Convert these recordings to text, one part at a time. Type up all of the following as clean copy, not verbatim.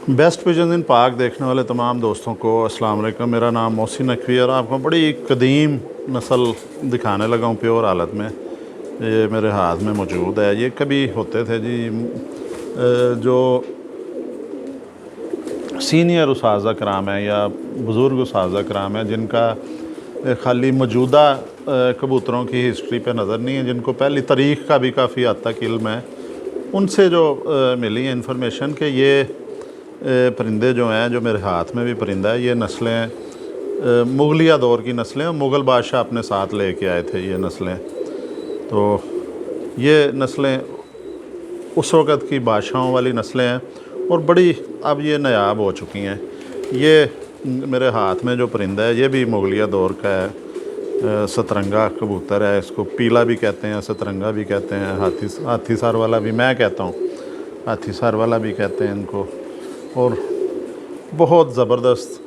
Best pigeon इन पाक देखने वाले तमाम दोस्तों को अस्सलाम वालेकुम। मेरा नाम मोहसिन नकवी और आपको बड़ी कदीम नस्ल दिखाने लगा हूँ प्योर हालत में। ये मेरे हाथ में मौजूद है। ये कभी होते थे जी जो सीनियर उस्ताज़ा कराम है या बुज़ुर्ग उस्ताज़ा कराम है जिनका खाली मौजूदा कबूतरों की हिस्ट्री पे नज़र नहीं है, जिनको पहली तारीख़ का भी काफ़ी हद तक इल्म है, उनसे जो मिली है इन्फॉर्मेशन कि ये परिंदे जो हैं, जो मेरे हाथ में भी परिंदा है, ये नस्लें मुगलिया दौर की नस्लें और मुग़ल बादशाह अपने साथ लेके आए थे। ये नस्लें तो ये नस्लें उस वक़्त की बादशाहों वाली नस्लें हैं और बड़ी अब ये नायाब हो चुकी हैं। ये मेरे हाथ में जो परिंदा है ये भी मुगलिया दौर का है। सतरंगा कबूतर है, इसको पीला भी कहते हैं, सतरंगा भी कहते हैं, हाथी सर वाला भी मैं कहता हूँ, हाथी सर वाला भी कहते हैं इनको। और बहुत ज़बरदस्त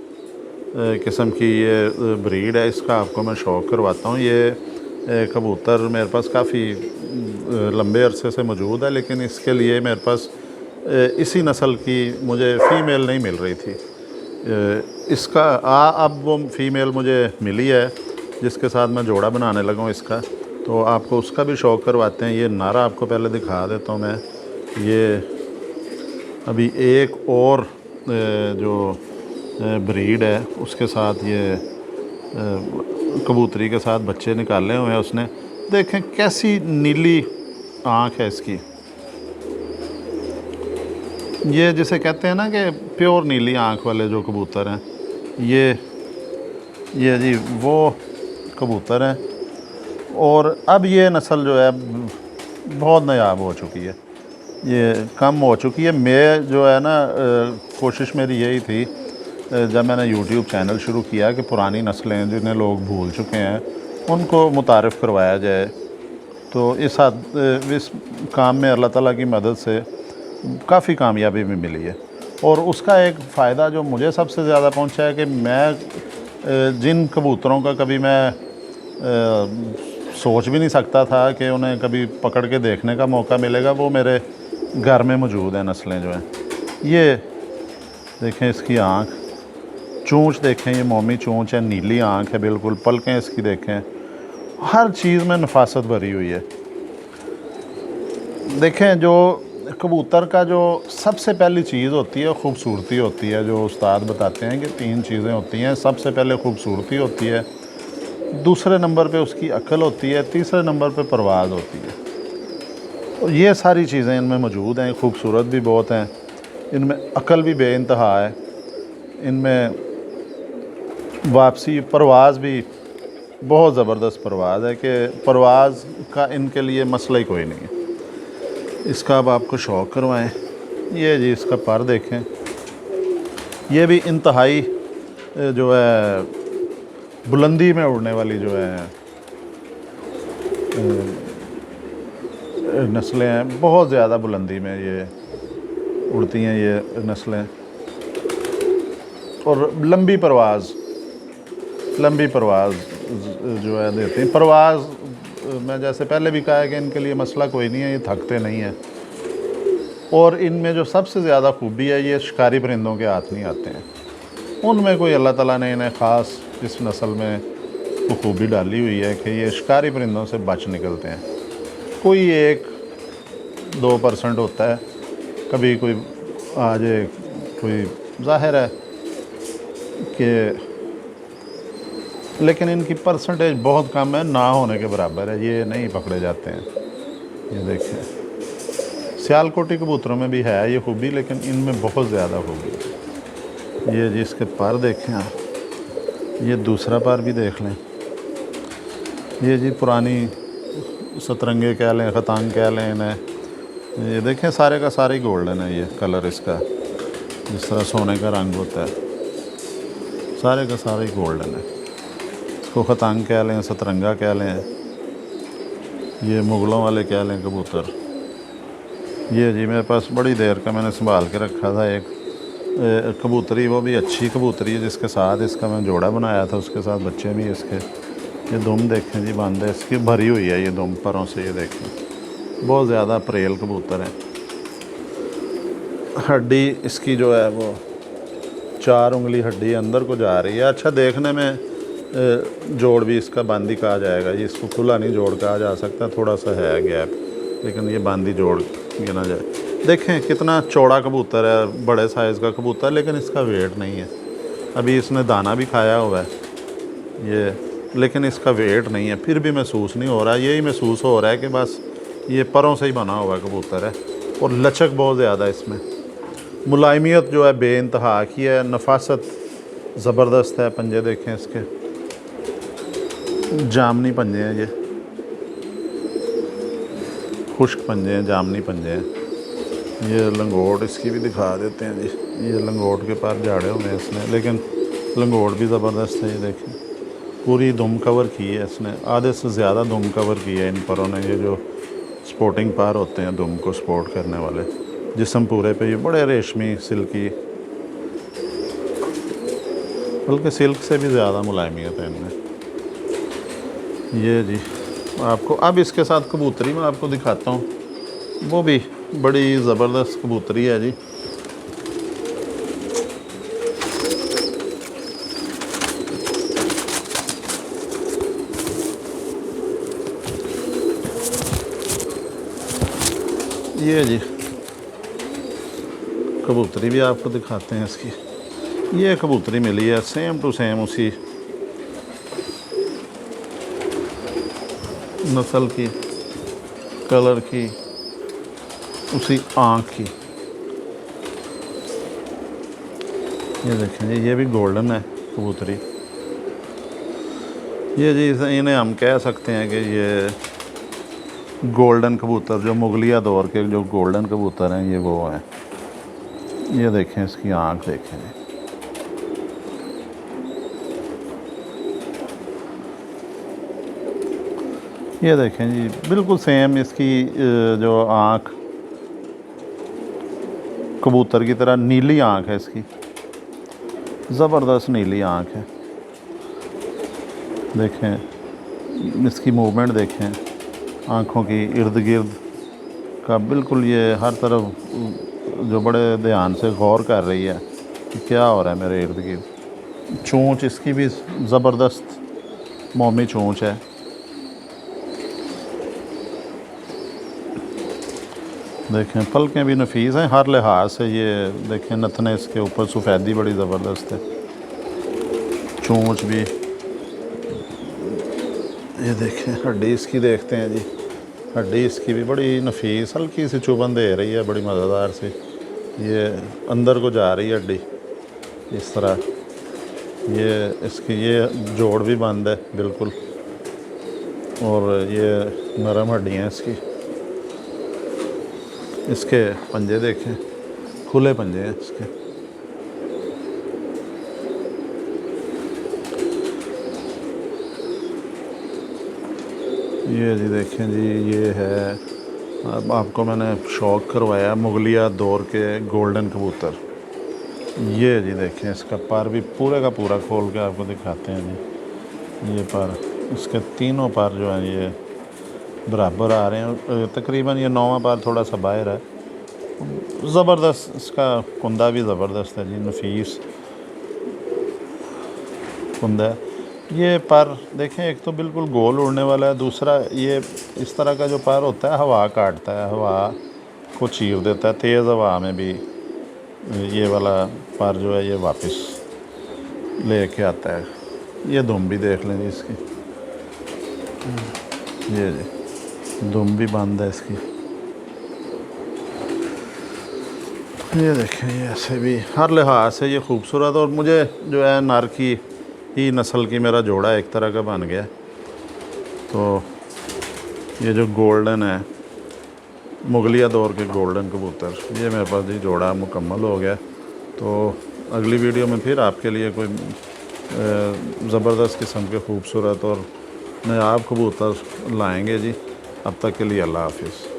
किस्म की ये ब्रीड है। इसका आपको मैं शौक़ करवाता हूँ। ये कबूतर मेरे पास काफ़ी लंबे अरसे से मौजूद है, लेकिन इसके लिए मेरे पास इसी नस्ल की मुझे फ़ीमेल नहीं मिल रही थी। इसका अब वो फ़ीमेल मुझे मिली है जिसके साथ मैं जोड़ा बनाने लगा हूँ इसका, तो आपको उसका भी शौक़ करवाते हैं। ये नारा आपको पहले दिखा देता हूँ मैं। ये अभी एक और जो ब्रीड है उसके साथ ये कबूतरी के साथ बच्चे निकाले हुए हैं उसने। देखें कैसी नीली आँख है इसकी। ये जिसे कहते हैं ना कि प्योर नीली आँख वाले जो कबूतर हैं, ये जी वो कबूतर हैं। और अब ये नस्ल जो है बहुत नायाब हो चुकी है, ये कम हो चुकी है। मैं जो है ना कोशिश मेरी यही थी जब मैंने यूट्यूब चैनल शुरू किया कि पुरानी नस्लें जिन्हें लोग भूल चुके हैं उनको मुतारिफ़ करवाया जाए। तो इस काम में अल्लाह ताला की मदद से काफ़ी कामयाबी भी मिली है। और उसका एक फ़ायदा जो मुझे सबसे ज़्यादा पहुंचा है कि मैं जिन कबूतरों का कभी मैं सोच भी नहीं सकता था कि उन्हें कभी पकड़ के देखने का मौका मिलेगा, वो मेरे घर में मौजूद हैं नस्लें जो हैं। ये देखें इसकी आँख, चोंच देखें, ये मोमी चोंच है, नीली आँख है बिल्कुल, पलकें इसकी देखें, हर चीज़ में नफासत भरी हुई है। देखें जो कबूतर का जो सबसे पहली चीज़ होती है खूबसूरती होती है। जो उस्ताद बताते हैं कि 3 चीज़ें होती हैं। सबसे पहले खूबसूरती होती है, दूसरे नंबर पे उसकी अक्ल होती है, तीसरे नंबर पे परवाज़ होती है। और ये सारी चीज़ें इनमें मौजूद हैं। खूबसूरत भी बहुत हैं, इनमें अक्ल भी बेइंतहा है, इनमें वापसी परवाज़ भी बहुत ज़बरदस्त परवाज़ है कि परवाज़ का इनके लिए मसला ही कोई नहीं है। इसका अब आपको शौक़ करवाएं। ये जी इसका पर देखें, ये भी इंतहाई जो है बुलंदी में उड़ने वाली जो है नस्लें हैं। बहुत ज़्यादा बुलंदी में ये उड़ती हैं ये नस्लें, और लंबी परवाज़ जो है देती हैं। परवाज़ मैं जैसे पहले भी कहा है कि इनके लिए मसला कोई नहीं है, ये थकते नहीं हैं। और इनमें जो सबसे ज़्यादा खूबी है, ये शिकारी परिंदों के हाथ नहीं आते हैं। उनमें कोई अल्लाह ताला ने इन्हें ख़ास इस नस्ल में वो खूबी डाली हुई है कि ये शिकारी परिंदों से बच निकलते हैं। कोई 1-2% होता है कभी कोई आ जाए, कोई ज़ाहिर है कि, लेकिन इनकी परसेंटेज बहुत कम है, ना होने के बराबर है। ये नहीं पकड़े जाते हैं। ये देखें सियालकोटी कबूतरों में भी है ये खूबी, लेकिन इनमें बहुत ज़्यादा खूबी है। ये जी इसके पर देखें आप, ये दूसरा पर भी देख लें। ये जी पुरानी सतरंगे कह लें, खतांग कह लें इन्हें। ये देखें सारे का सारे ही गोल्डन है। ये कलर इसका जिस तरह सोने का रंग होता है, सारे का सारे ही गोल्डन है। इसको खतांग कह लें, सतरंगा कह लें, ये मुग़लों वाले कह लें कबूतर। ये जी मेरे पास बड़ी देर का मैंने संभाल के रखा था एक कबूतरी, वो भी अच्छी कबूतरी है जिसके साथ इसका मैं जोड़ा बनाया था, उसके साथ बच्चे भी इसके। ये दुम देखें जी, बंद है इसकी, भरी हुई है ये दुम परों से। ये देखें बहुत ज़्यादा परेल कबूतर है। हड्डी इसकी जो है वो 4 उंगली हड्डी अंदर को जा रही है। अच्छा, देखने में जोड़ भी इसका बांदी कहा जाएगा, ये इसको खुला नहीं जोड़ कहा जा सकता, थोड़ा सा है गैप, लेकिन ये बांदी जोड़ गिना जाए। देखें कितना चौड़ा कबूतर है, बड़े साइज़ का कबूतर, लेकिन इसका वेट नहीं है। अभी इसने दाना भी खाया हुआ है ये, लेकिन इसका वेट नहीं है, फिर भी महसूस नहीं हो रहा। यही महसूस हो रहा है कि बस ये परों से ही बना हुआ कबूतर है। और लचक बहुत ज़्यादा इसमें, मुलायमियत जो है बेइंतहा की है, नफासत ज़बरदस्त है। पंजे देखें इसके, जामनी पंजे हैं, ये खुश्क पंजे हैं, जामनी पंजे हैं। ये लंगोट इसकी भी दिखा देते हैं जी, ये लंगोट के पार झाड़े हुए हैं इसने, लेकिन लंगोट भी ज़बरदस्त है। ये देखें पूरी दुम कवर की है इसने, आधे से ज़्यादा दुम कवर की है इन परों ने। ये जो स्पोर्टिंग पार होते हैं दुम को सपोर्ट करने वाले, जिस्म पूरे पे ये बड़े रेशमी सिल्की, बल्कि सिल्क से भी ज़्यादा मुलायमियत है इनमें। ये जी आपको अब इसके साथ कबूतरी मैं आपको दिखाता हूँ, वो भी बड़ी ज़बरदस्त कबूतरी है जी। ये जी कबूतरी भी आपको दिखाते हैं इसकी। ये कबूतरी मिली है सेम टू सेम उसी नस्ल की, कलर की, उसी आँख की। ये देखें जी, ये भी गोल्डन है कबूतरी। ये जी इन्हें हम कह सकते हैं कि ये गोल्डन कबूतर, जो मुगलिया दौर के जो गोल्डन कबूतर हैं, ये वो हैं। ये देखें इसकी आँख देखें जी। ये देखें जी बिल्कुल सेम इसकी जो आँख कबूतर की तरह नीली आँख है इसकी, ज़बरदस्त नीली आँख है। देखें इसकी मूवमेंट देखें, आँखों की इर्द गिर्द का बिल्कुल, ये हर तरफ जो बड़े ध्यान से गौर कर रही है कि क्या हो रहा है मेरे इर्द गिर्द। चोंच इसकी भी ज़बरदस्त मोमी चोंच है। देखें पलकें भी नफीस हैं हर लिहाज से। ये देखें नथने इसके ऊपर, सफ़ेदी बड़ी ज़बरदस्त है, चोंच भी। ये देखें हड्डी इसकी देखते हैं जी, हड्डी इसकी भी बड़ी नफीस, हल्की सी चुभन दे रही है, बड़ी मज़ेदार सी। ये अंदर को जा रही है हड्डी इस तरह। ये इसकी ये जोड़ भी बंद है बिल्कुल, और ये नरम हड्डियाँ इसकी। इसके पंजे देखें, खुले पंजे हैं इसके। ये जी देखें जी, ये है, अब आपको मैंने शौक करवाया मुगलिया दौर के गोल्डन कबूतर। ये जी देखें इसका पर भी पूरे का पूरा खोल के आपको दिखाते हैं जी। ये पर, इसके तीनों पर जो हैं ये बराबर आ रहे हैं तकरीबन। ये 9वां पार थोड़ा सा बाहर है। ज़बरदस्त इसका कुंदा भी ज़बरदस्त है जी, नफीस कुंदा है। ये पर देखें, एक तो बिल्कुल गोल उड़ने वाला है, दूसरा ये इस तरह का जो पर होता है हवा काटता है, हवा को चीर देता है। तेज़ हवा में भी ये वाला पर जो है ये वापस ले के आता है। ये दुम भी देख लें जी इसकी, ये जी दुम भी बंद है इसकी। ये देखें, ये ऐसे भी हर लिहाज से ये खूबसूरत, और मुझे जो है नर की ही नस्ल की मेरा जोड़ा एक तरह का बन गया। तो ये जो गोल्डन है, मुगलिया दौर के गोल्डन कबूतर, ये मेरे पास जी जोड़ा मुकम्मल हो गया। तो अगली वीडियो में फिर आपके लिए कोई ज़बरदस्त किस्म के खूबसूरत और नायाब कबूतर लाएंगे जी। अब तक के लिए अल्लाह हाफिज़।